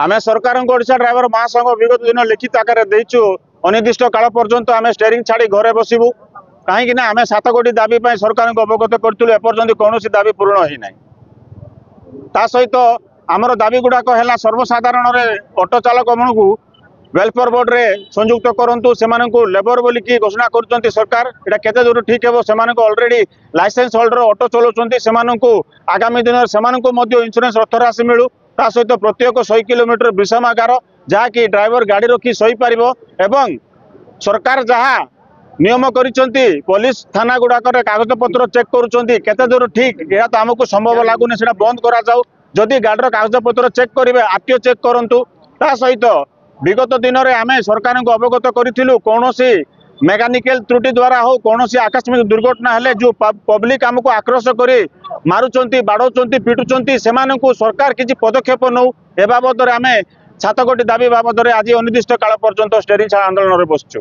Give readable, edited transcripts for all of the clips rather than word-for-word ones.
आमे सरकार ओडिशा ड्राइवर महासंघ विगत दिन लिखित आकार देचु अनिर्दिष्ट काल पर्यंत आमे स्टेरिंग छाड़ी घरे बसबू कहीं आमे 7 कोटी दाबी सरकार को अवगत करूँ एपर्यंत कौन दाबी पूरण ही ना ता सहित आमर दाबी गुड़ाक है सर्वसाधारण ऑटो चालक मन को वेलफेयर बोर्ड रे संयुक्त करंतु सेमान को लेबर बोलिकी घोषणा कर सरकार एटा केते दूर ठीक है से ऑलरेडी लाइसेंस होल्डर ऑटो चलाउछंती सेमान को आगामी दिन सेमान को मध्य इंश्योरेंस रथ राशि मिलू ता सहित प्रत्येक 100 किलोमीटर विषमागार जहाँकि ड्राइवर गाड़ी रखी सही पार एवं सरकार जहाँ नियम करिसेंती पुलिस थाना गुड़ाक कागज पत्र चेक करुँच केते दूर ठीक यह तो आमको संभव लगुनि से बंद करा जाऊ जदि गाड़ीर कागज पत्र चेक करेंगे आरटीओ चेक करूँ ता सहित विगत दिन में आम सरकार को अवगत करूँ कौन मेकानिकल त्रुटि द्वारा हो कौन आकस्मिक दुर्घटना हेले जो पब्लिक आमको आक्रोश कर मारुंच बाड़ौंट पिटुंट से सरकार किसी पदक्षेप नौ ए बाबद आम 7 कोटी दाबी बाबद आज अनिर्दिष्ट काल पर्यंत स्टेरिंग आंदोलन में बसचु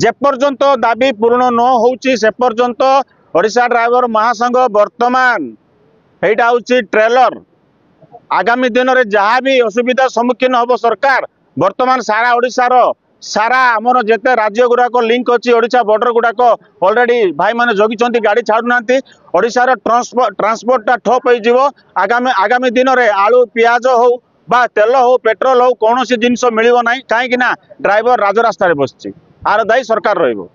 जेपर्यंत दाबी पूर्ण न होउची से पर्यंत ओडिशा ड्राइवर महासंघ वर्तमान एटा होउची ट्रेलर आगामी दिन में जहाँ भी असुविधा सम्मुखीन हम सरकार वर्तमान सारा ओडिशा रो सारा आमर जिते राज्य गुड़ाक लिंक अच्छी ओडिशा बॉर्डर गुड़ाक ऑलरेडी भाई माने जगिचंती गाड़ी छाड़ू ना ओडिशा रो ट्रांसपोर्टा ठप हो आगामी दिन में आलू पियाज हो बा तेल हो पेट्रोल हो कौन जिनस मिल ना कहीं ड्राइवर राजरास्तार बसची आर दायी सरकार रहिबो।